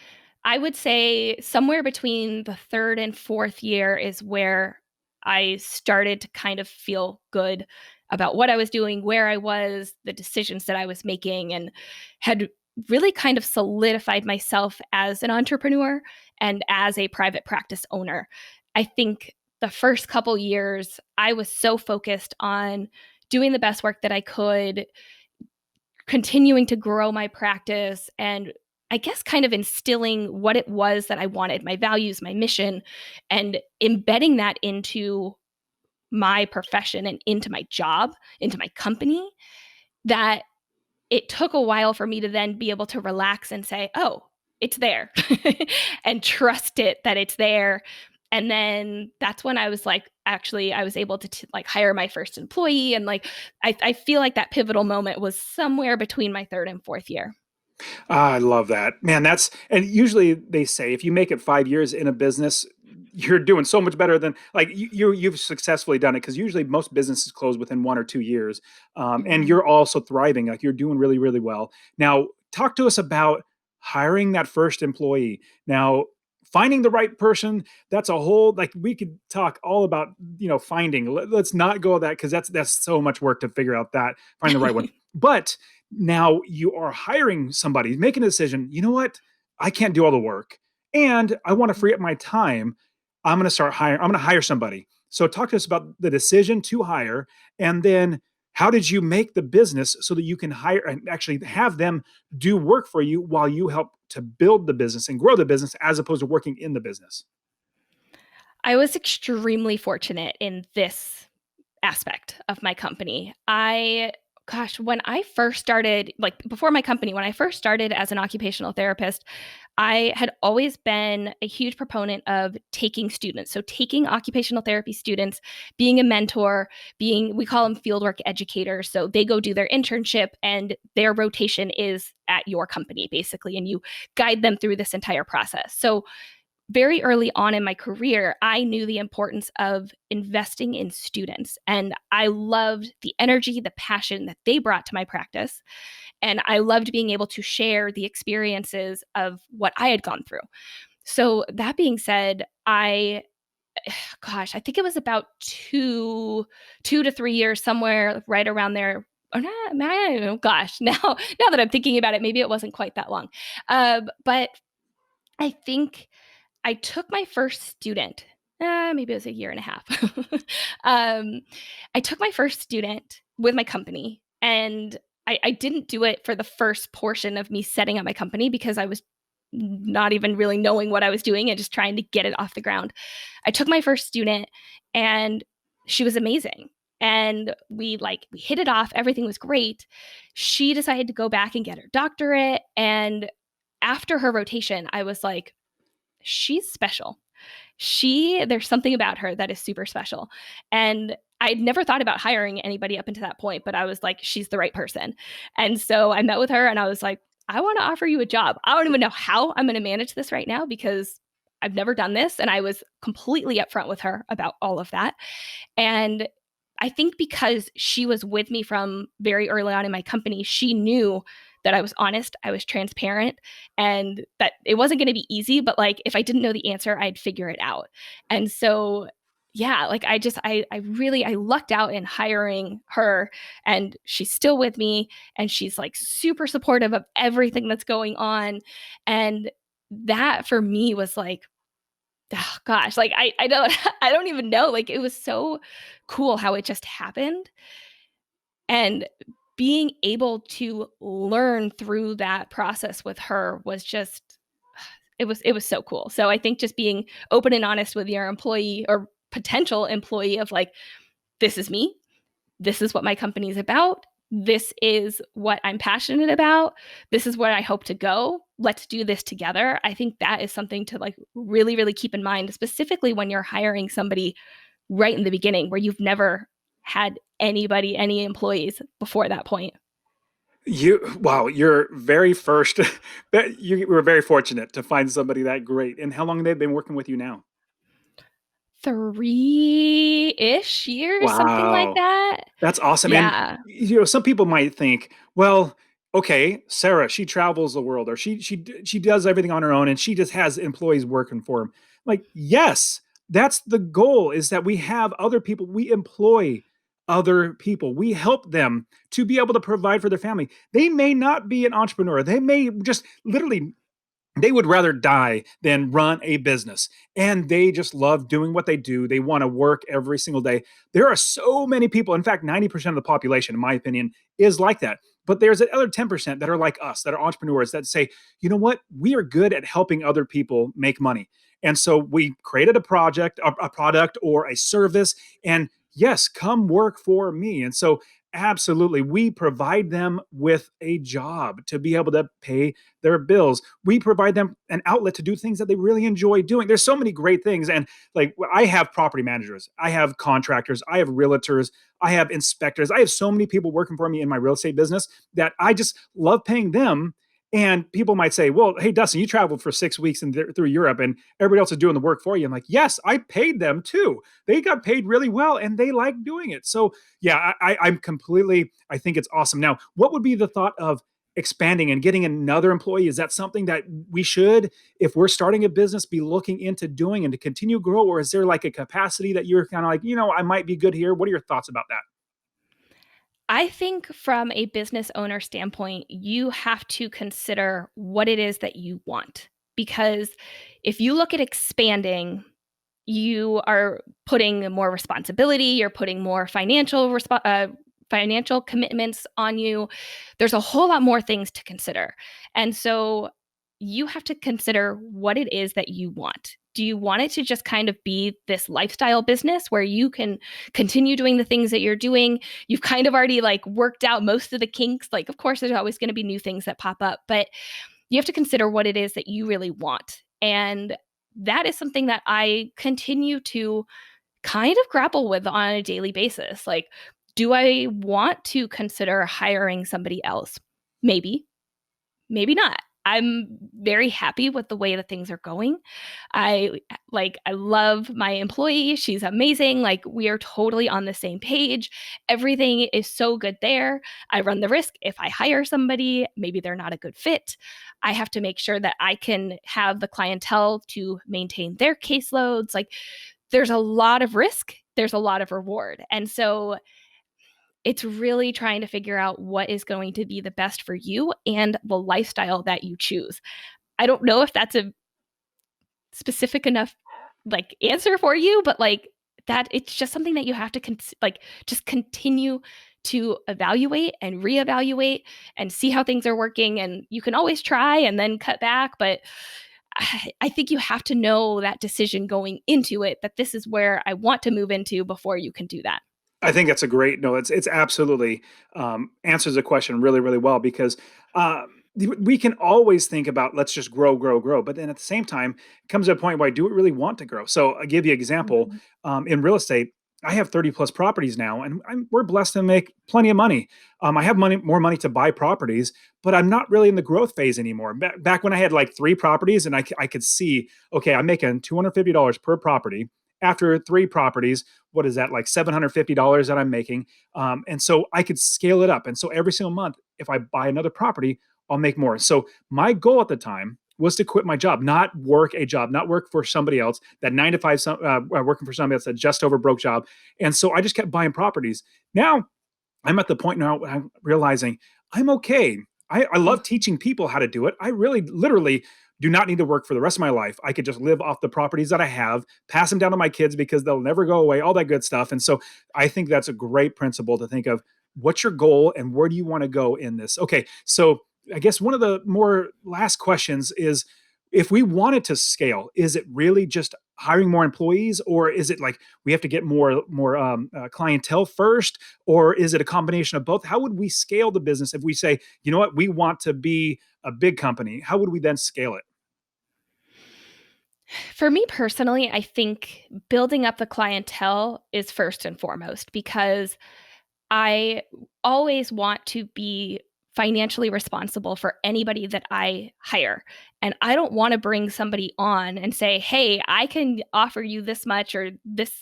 I would say somewhere between the 3rd and 4th year is where I started to kind of feel good about what I was doing, where I was, the decisions that I was making, and had really kind of solidified myself as an entrepreneur and as a private practice owner. I think the first couple years, I was so focused on doing the best work that I could, continuing to grow my practice, and I guess kind of instilling what it was that I wanted, my values, my mission, and embedding that into my profession and into my job, into my company, that it took a while for me to then be able to relax and say, "Oh, it's there," and trust it that it's there. And then that's when I was like, actually, I was able to like hire my first employee, and like, I feel like that pivotal moment was somewhere between my 3rd and 4th year. Ah, I love that. Man, and usually they say if you make it 5 years in a business, you're doing so much better than, like, you've successfully done it, because usually most businesses close within 1 or 2 years. And Mhm. you're also thriving, like you're doing really, really well. Now, talk to us about hiring that first employee. Now, finding the right person, that's a whole, like, we could talk all about, finding. Let's not go that, because that's so much work to figure out that, find the right one. But now you are hiring somebody, making a decision. You know what? I can't do all the work, and I want to free up my time. I'm going to hire somebody. So talk to us about the decision to hire, and then how did you make the business so that you can hire and actually have them do work for you while you help to build the business and grow the business, as opposed to working in the business? I was extremely fortunate in this aspect of my company. When I first started, like before my company, when I first started as an occupational therapist, I had always been a huge proponent of taking students. So, taking occupational therapy students, being a mentor, we call them fieldwork educators. So, they go do their internship and their rotation is at your company, basically, and you guide them through this entire process. So, very early on in my career, I knew the importance of investing in students. And I loved the energy, the passion that they brought to my practice. And I loved being able to share the experiences of what I had gone through. So, that being said, I think it was about 2 to 3 years, somewhere right around there. Or not, I don't know. Gosh, now that I'm thinking about it, maybe it wasn't quite that long. But I think I took my first student, maybe it was a year and a half. um, I took my first student with my company, and I didn't do it for the first portion of me setting up my company because I was not even really knowing what I was doing and just trying to get it off the ground. I took my first student, and she was amazing. And we hit it off. Everything was great. She decided to go back and get her doctorate. And after her rotation, I was like, she's special. There's something about her that is super special. And I'd never thought about hiring anybody up until that point, but I was like, she's the right person. And so I met with her and I was like, I want to offer you a job. I don't even know how I'm going to manage this right now because I've never done this. And I was completely upfront with her about all of that. And I think because she was with me from very early on in my company, she knew that I was honest, I was transparent, and that it wasn't going to be easy, but like if I didn't know the answer, I'd figure it out. And so yeah, like I really I lucked out in hiring her, and she's still with me, and she's like super supportive of everything that's going on. And that for me was like, oh gosh, like I don't I don't even know. Like it was so cool how it just happened. And being able to learn through that process with her was just it was so cool. So I think just being open and honest with your employee or potential employee of like, this is me, this is what my company is about, this is what I'm passionate about, this is where I hope to go, let's do this together. I think that is something to like really really keep in mind, specifically when you're hiring somebody right in the beginning where you've never had anybody, any employees before that point. Wow, you're very first. You were very fortunate to find somebody that great. And how long have they been working with you now? 3-ish years, something like Wow. that. That's awesome. And Yeah. some people might think, well, okay, Sarah, she travels the world, or she does everything on her own, and she just has employees working for him. Like, yes, that's the goal. Is that we have other people, we employ other people, we help them to be able to provide for their family. They may not be an entrepreneur. They may just literally they would rather die than run a business, and they just love doing what they do. They want to work every single day. There are so many people, in fact 90% of the population in my opinion is like that. But there's the other 10% that are like us, that are entrepreneurs, that say, you know what, we are good at helping other people make money. And so we created a project, a product or a service, and yes, come work for me. And so absolutely, we provide them with a job to be able to pay their bills. We provide them an outlet to do things that they really enjoy doing. There's so many great things. And like, I have property managers, I have contractors, I have realtors, I have inspectors. I have so many people working for me in my real estate business that I just love paying them. And people might say, well, hey, Dustin, you traveled for 6 weeks through Europe and everybody else is doing the work for you. I'm like, yes, I paid them too. They got paid really well and they like doing it. So yeah, I'm completely, I think it's awesome. Now, what would be the thought of expanding and getting another employee? Is that something that we should, if we're starting a business, be looking into doing and to continue grow? Or is there like a capacity that you're kind of like, I might be good here? What are your thoughts about that? I think from a business owner standpoint, you have to consider what it is that you want. Because if you look at expanding, you are putting more responsibility, you're putting more financial commitments on you. There's a whole lot more things to consider. And so you have to consider what it is that you want. Do you want it to just kind of be this lifestyle business where you can continue doing the things that you're doing? You've kind of already like worked out most of the kinks. Like, of course, there's always going to be new things that pop up, but you have to consider what it is that you really want. And that is something that I continue to kind of grapple with on a daily basis. Like, do I want to consider hiring somebody else? Maybe, maybe not. I'm very happy with the way that things are going. I love my employee. She's amazing. Like we are totally on the same page. Everything is so good there. I run the risk if I hire somebody, maybe they're not a good fit. I have to make sure that I can have the clientele to maintain their caseloads. Like there's a lot of risk, there's a lot of reward. And so it's really trying to figure out what is going to be the best for you and the lifestyle that you choose. I don't know if that's a specific enough like answer for you, but like that it's just something that you have to like just continue to evaluate and reevaluate and see how things are working, and you can always try and then cut back, but I think you have to know that decision going into it, that this is where I want to move into before you can do that. I think that's a great no. It's absolutely answers the question really really well, because we can always think about let's just grow grow grow, but then at the same time it comes to a point where do we really want to grow? So I'll give you an example. Mhm. In real estate, I have 30 plus properties now, and we're blessed to make plenty of money. I have more money to buy properties, but I'm not really in the growth phase anymore. Back when I had like three properties, and I could see, okay, I'm making $250 per property, after 3 properties, what is that, like $750 that I'm making? And so I could scale it up. And so every single month, if I buy another property, I'll make more. So my goal at the time was to quit my job, not work a job, not work for somebody else, that 9 to 5, working for somebody else, that just over broke job. And so I just kept buying properties. Now I'm at the point now I'm realizing I'm okay. I Mm. love teaching people how to do it. I really, literally do not need to work for the rest of my life. I could just live off the properties that I have, pass them down to my kids because they'll never go away, all that good stuff. And so I think that's a great principle to think of. What's your goal and where do you want to go in this? Okay. So I guess one of the more last questions is, if we wanted to scale, is it really just hiring more employees, or is it like we have to get more clientele first, or is it a combination of both? How would we scale the business if we say, you know what, we want to be a big company? How would we then scale it? For me personally, I think building up the clientele is first and foremost because I always want to be financially responsible for anybody that I hire. And I don't want to bring somebody on and say, "Hey, I can offer you this much or this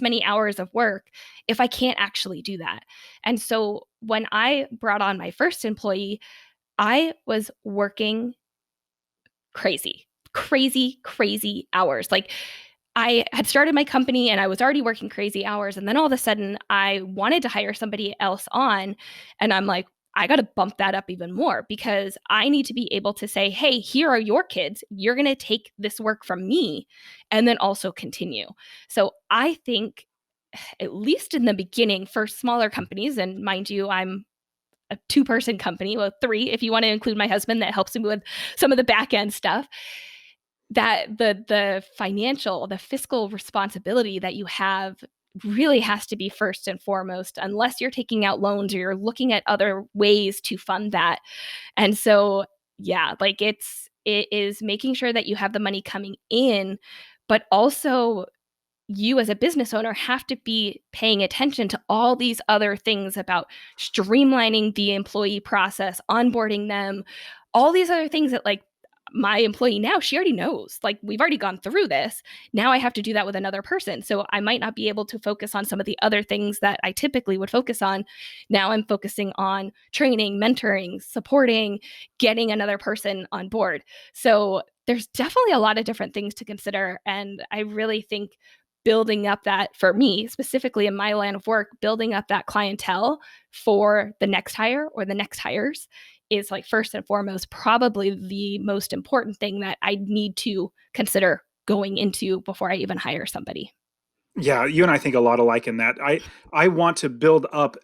many hours of work," if I can't actually do that. And so when I brought on my first employee, I was working crazy, crazy, crazy hours. Like I had started my company and I was already working crazy hours. And then all of a sudden, I wanted to hire somebody else on. And I'm like, I got to bump that up even more because I need to be able to say, hey, here are your kids. You're going to take this work from me and then also continue. So I think, at least in the beginning, for smaller companies, and mind you, I'm a 2-person company, well, 3 if you want to include my husband that helps me with some of the back end stuff, that the fiscal responsibility that you have really has to be first and foremost, unless you're taking out loans or you're looking at other ways to fund that. And so, yeah, like it is making sure that you have the money coming in, but also you as a business owner have to be paying attention to all these other things about streamlining the employee process, onboarding them, all these other things that, like, my employee now, she already knows. Like, we've already gone through this. Now I have to do that with another person. So I might not be able to focus on some of the other things that I typically would focus on. Now I'm focusing on training, mentoring, supporting, getting another person on board. So there's definitely a lot of different things to consider. And I really think building up that, for me specifically in my line of work, building up that clientele for the next hire or the next hires is, like, first and foremost probably the most important thing that I need to consider going into before I even hire somebody. Yeah, you and I think a lot alike in that. I want to build up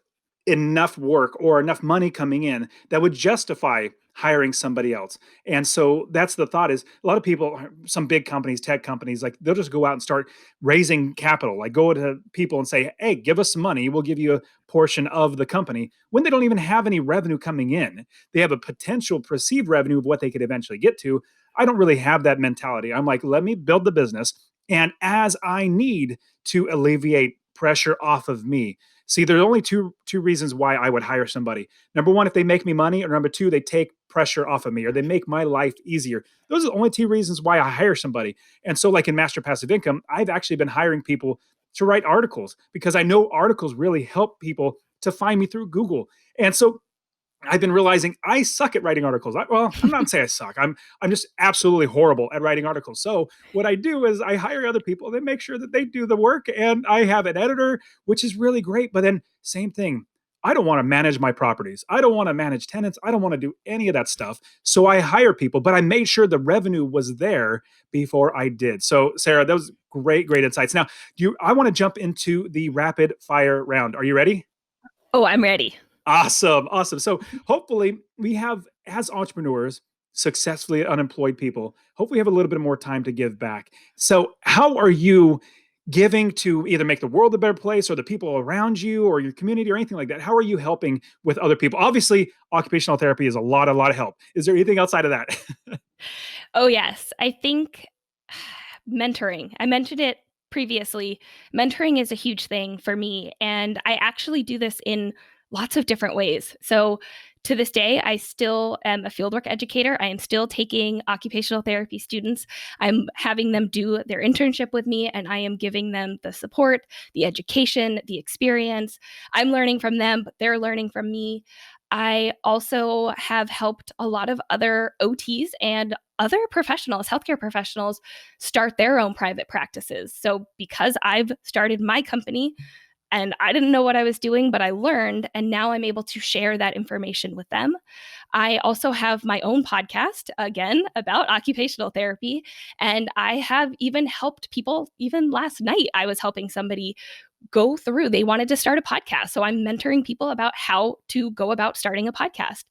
enough work or enough money coming in that would justify hiring somebody else. And so that's the thought. Is a lot of people, some big companies, tech companies, like they'll just go out and start raising capital, like go to people and say, "Hey, give us some money. We'll give you a portion of the company," when they don't even have any revenue coming in. They have a potential perceived revenue of what they could eventually get to. I don't really have that mentality. I'm like, let me build the business. And as I need to alleviate pressure off of me. See, there's only two reasons why I would hire somebody. Number one, if they make me money, or number two, they take pressure off of me, or they make my life easier. Those are the only 2 reasons why I hire somebody. And so, like in Master Passive Income, I've actually been hiring people to write articles because I know articles really help people to find me through Google. And so I've been realizing I suck at writing articles. Well, I'm not saying I suck. I'm just absolutely horrible at writing articles. So what I do is I hire other people. They make sure that they do the work, and I have an editor, which is really great. But then same thing. I don't want to manage my properties. I don't want to manage tenants. I don't want to do any of that stuff. So I hire people, but I made sure the revenue was there before I did. So Sarah, that was great, great insights. Now, I want to jump into the rapid fire round. Are you ready? Oh, I'm ready. Awesome. Awesome. So hopefully we have, as entrepreneurs, successfully unemployed people, hopefully we have a little bit more time to give back. So how are you giving to either make the world a better place or the people around you or your community or anything like that? How are you helping with other people? Obviously, occupational therapy is a lot of help. Is there anything outside of that? Oh, yes. I think mentoring, I mentioned it previously. Mentoring is a huge thing for me. And I actually do this in lots of different ways. So To this day, I still am a fieldwork educator. I am still taking occupational therapy students. I'm having them do their internship with me, and I am giving them the support, the education, the experience. I'm learning from them, but they're learning from me. I also have helped a lot of other OTs and other professionals, healthcare professionals, start their own private practices. So, because I've started my company, and I didn't know what I was doing, but I learned, and now I'm able to share that information with them. I also have my own podcast, again, about occupational therapy. And I have even helped people, even last night, I was helping somebody go through, they wanted to start a podcast. So I'm mentoring people about how to go about starting a podcast.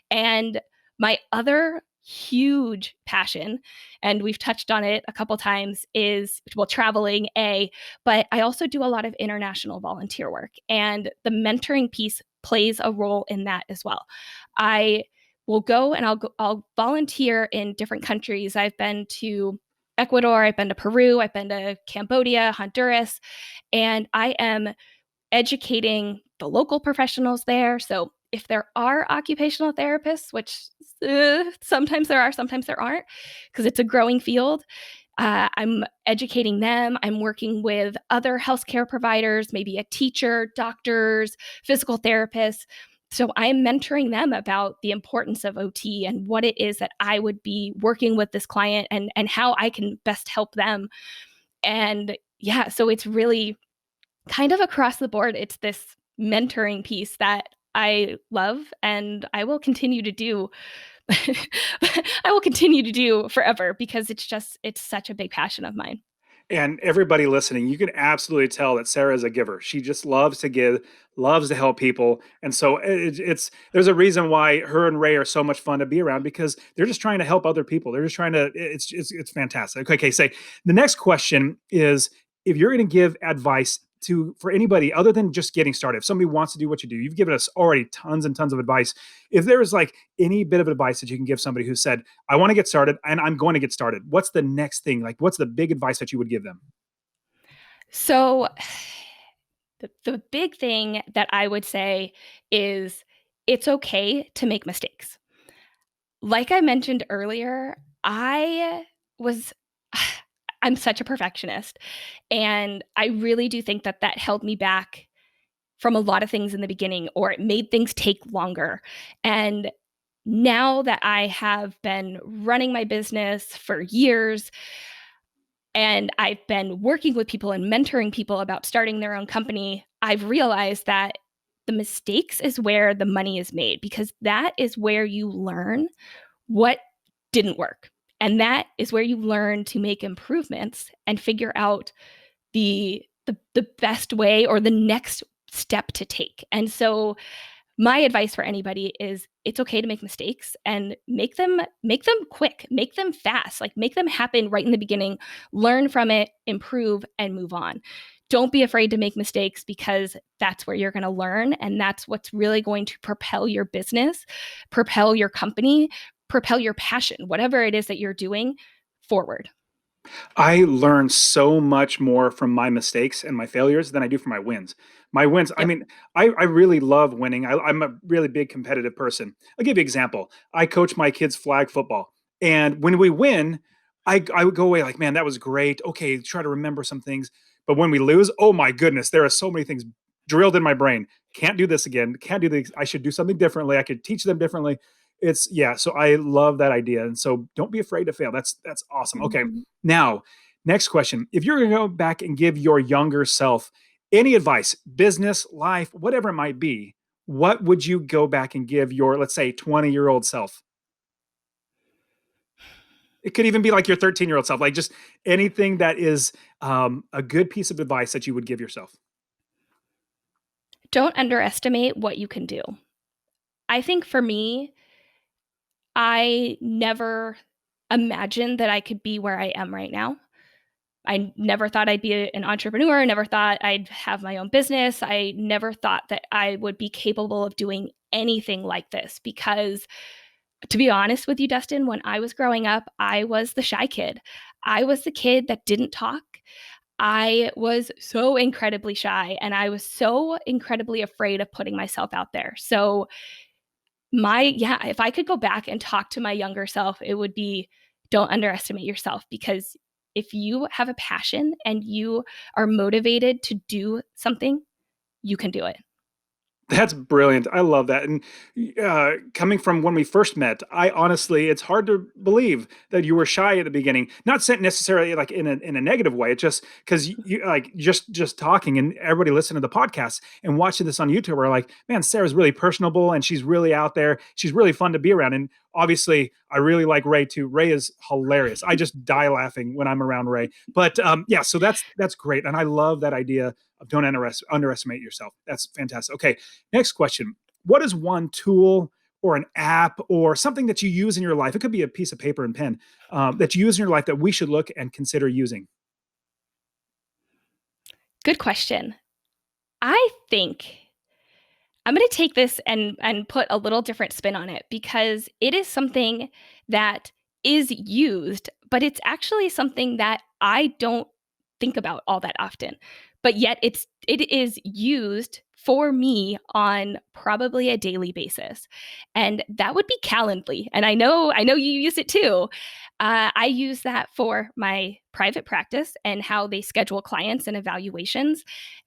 And my other huge passion, and we've touched on it a couple times, is, well, traveling, but I also do a lot of international volunteer work, and the mentoring piece plays a role in that as well. I will go and I'll volunteer in different countries. I've been to Ecuador, I've been to Peru, I've been to Cambodia, Honduras, and I am educating the local professionals there. So if there are occupational therapists, which sometimes there are, sometimes there aren't, because it's a growing field, I'm educating them. I'm working with other healthcare providers, maybe a teacher, doctors, physical therapists. So I'm mentoring them about the importance of OT and what it is that I would be working with this client, and how I can best help them. And yeah, so it's really kind of across the board. It's this mentoring piece that I love, and I will continue to do. I will continue to do forever, because it's such a big passion of mine. And everybody listening, you can absolutely tell that Sarah is a giver. She just loves to give, loves to help people. And so it's there's a reason why her and Ray are so much fun to be around, because they're just trying to help other people. They're just trying to, it's fantastic. Okay, say the next question is, if you're going to give advice to for anybody other than just getting started, if somebody wants to do what you do, you've given us already tons and tons of advice. If there is like any bit of advice that you can give somebody who said, I want to get started and I'm going to get started, what's the next thing? Like, what's the big advice that you would give them? So the big thing that I would say is, it's okay to make mistakes. Like I mentioned earlier, was I'm such a perfectionist, and I really do think that that held me back from a lot of things in the beginning, or it made things take longer. And now that I have been running my business for years, and I've been working with people and mentoring people about starting their own company, I've realized that the mistakes is where the money is made, because that is where you learn what didn't work. And that is where you learn to make improvements and figure out the best way, or the next step to take. And so my advice for anybody is, it's okay to make mistakes, and make them quick, make them fast, like make them happen right in the beginning, learn from it, improve, and move on. Don't be afraid to make mistakes, because that's where you're going to learn, and that's what's really going to propel your business, propel your company, propel your passion, whatever it is that you're doing, forward. I learn so much more from my mistakes and my failures than I do from my wins. My wins, I Yep. mean, I really love winning. I'm a really big competitive person. I'll give you an example. I coach my kids' flag football. And when we win, I would go away like, man, that was great. Okay, try to remember some things. But when we lose, oh my goodness, there are so many things drilled in my brain. Can't do this again. Can't do this. I should do something differently. I could teach them differently. It's yeah. So I love that idea. And so don't be afraid to fail. That's awesome. Okay. Mhm. Now, next question. If you're going to go back and give your younger self any advice, business, life, whatever it might be, what would you go back and give your, let's say, 20-year-old self? It could even be like your 13-year-old self, like just anything that is a good piece of advice that you would give yourself. Don't underestimate what you can do. I think for me, I never imagined that I could be where I am right now. I never thought I'd be an entrepreneur. I never thought I'd have my own business. I never thought that I would be capable of doing anything like this, because, to be honest with you, Dustin, when I was growing up, I was the shy kid. I was the kid that didn't talk. I was so incredibly shy, and I was so incredibly afraid of putting myself out there. So If I could go back and talk to my younger self, it would be, don't underestimate yourself, because if you have a passion and you are motivated to do something, you can do it. That's brilliant. I love that. And coming from when we first met, I honestly, it's hard to believe that you were shy at the beginning. Not necessarily like in a negative way. It's just because you like just talking and everybody listening to the podcast and watching this on YouTube are like, man, Sarah's really personable and she's really out there. She's really fun to be around. And obviously, I really like Ray too. Ray is hilarious. I just die laughing when I'm around Ray. But yeah, so that's great, and I love that idea of don't underestimate yourself. That's fantastic. Okay, next question. What is one tool or an app or something that you use in your life? It could be a piece of paper and pen that you use in your life that we should look and consider using. Good question. I think I'm going to take this and put a little different spin on it, because it is something that is used, but it's actually something that I don't think about all that often. But yet it is used for me on probably a daily basis. And that would be Calendly. And I know you use it too. I use that for my private practice and how they schedule clients and evaluations,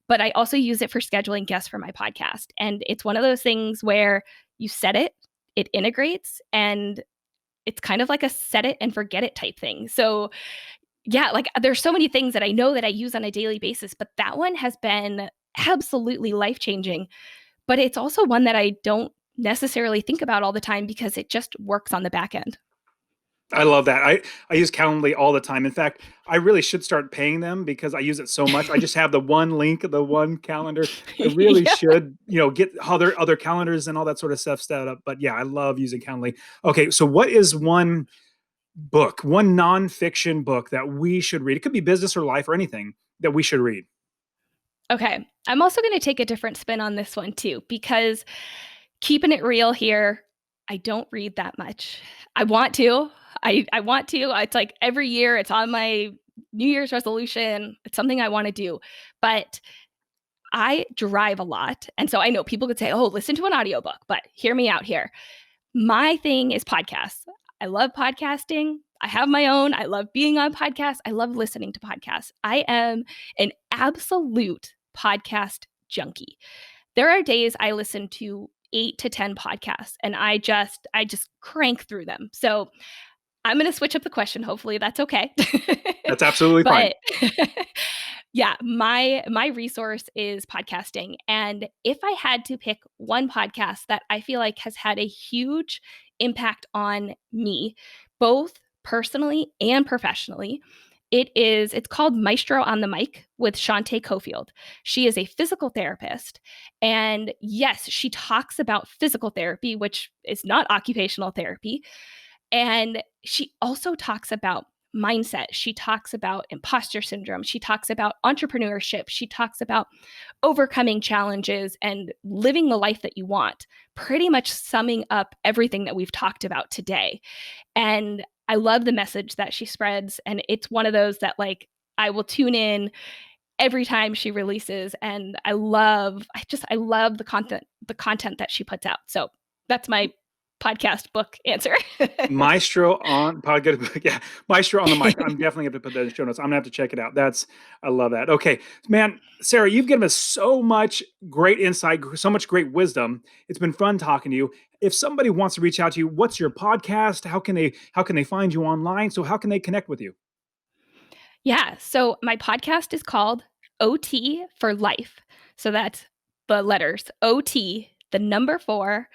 but I also use it for scheduling guests for my podcast. And it's one of those things where you set it, it integrates, and it's kind of like a set it and forget it type thing. So, yeah, like there's so many things that I know that I use on a daily basis, but that one has been absolutely life changing. But it's also one that I don't necessarily think about all the time because it just works on the back end. I love that. I use Calendly all the time. In fact, I really should start paying them because I use it so much. I just have the one link, the one calendar. I really Yeah. should, get other calendars and all that sort of stuff set up. But yeah, I love using Calendly. Okay, so what is one nonfiction book that we should read? It could be business or life or anything that we should read. Okay. I'm also going to take a different spin on this one too, because keeping it real here, I don't read that much. I want to. I want to. It's like every year it's on my New Year's resolution. It's something I want to do. But I drive a lot. And so I know people could say, "Oh, listen to an audiobook," but hear me out here. My thing is podcasts. I love podcasting. I have my own. I love being on podcasts. I love listening to podcasts. I am an absolute podcast junkie. There are days I listen to 8 to 10 podcasts and I just crank through them. So, I'm going to switch up the question. Hopefully that's okay. That's absolutely fine. But yeah, my resource is podcasting, and if I had to pick one podcast that I feel like has had a huge impact on me, both personally and professionally, it's called Maestro on the Mic with Shantae Cofield. She is a physical therapist, and yes, she talks about physical therapy, which is not occupational therapy, and she also talks about mindset. She talks about imposter syndrome. She talks about entrepreneurship. She talks about overcoming challenges and living the life that you want, pretty much summing up everything that we've talked about today. And I love the message that she spreads. And it's one of those that, like, I will tune in every time she releases. And I love the content that she puts out. So that's my podcast book answer. Maestro on podcast. Yeah, Maestro on the mic. I'm definitely going to put that in show notes. I'm gonna have to check it out. I love that. Okay, man, Sarah, you've given us so much great insight, so much great wisdom. It's been fun talking to you. If somebody wants to reach out to you, what's your podcast? How can they find you online? So how can they connect with you? Yeah. So my podcast is called OT for Life. So that's the letters OT, the number four,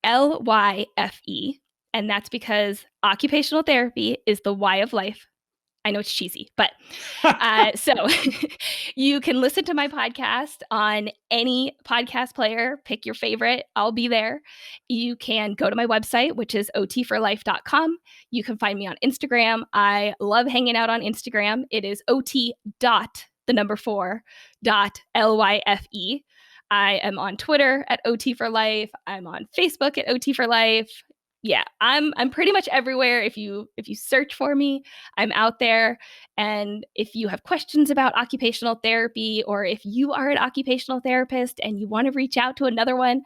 LYFE. And that's because occupational therapy is the Y of life. I know it's cheesy, but so you can listen to my podcast on any podcast player. Pick your favorite. I'll be there. You can go to my website, which is otforlife.com. You can find me on Instagram. I love hanging out on Instagram. It is ot dot the number four dot LYFE. I am on Twitter at OT for Life. I'm on Facebook at OT for Life. Yeah, I'm pretty much everywhere. If you search for me, I'm out there. And if you have questions about occupational therapy, or if you are an occupational therapist and you want to reach out to another one,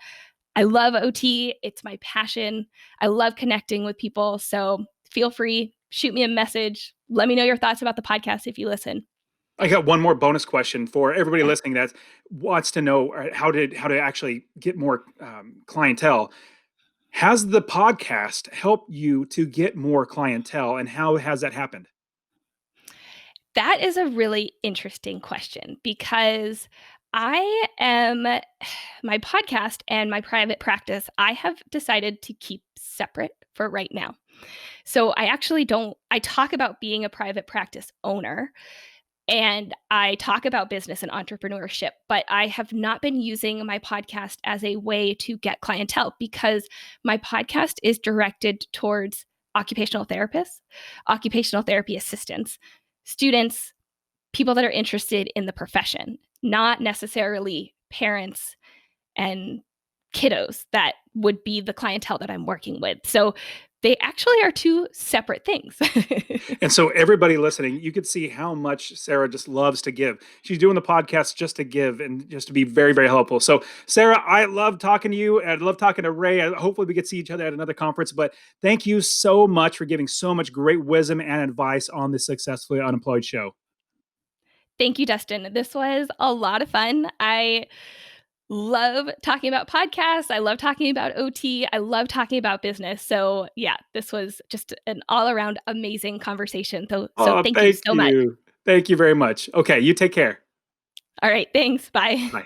I love OT. It's my passion. I love connecting with people. So feel free, shoot me a message. Let me know your thoughts about the podcast if you listen. I got one more bonus question for everybody Yeah. listening that wants to know how to actually get more clientele. Has the podcast helped you to get more clientele, and how has that happened? That is a really interesting question because I am my podcast and my private practice, I have decided to keep separate for right now. So I actually don't, I talk about being a private practice owner and I talk about business and entrepreneurship, but I have not been using my podcast as a way to get clientele because my podcast is directed towards occupational therapists, occupational therapy assistants, students, people that are interested in the profession, not necessarily parents and kiddos that would be the clientele that I'm working with. So they actually are two separate things. And so, everybody listening, you could see how much Sarah just loves to give. She's doing the podcast just to give and just to be very, very helpful. So, Sarah, I love talking to you. I love talking to Ray. Hopefully, we get to see each other at another conference. But thank you so much for giving so much great wisdom and advice on the Successfully Unemployed show. Thank you, Dustin. This was a lot of fun. I love talking about podcasts. I love talking about OT. I love talking about business. So, yeah, this was just an all around amazing conversation. So Oh, thank you thank so much. you. Thank you very much. Okay, you take care. All right. Thanks. Bye. Bye.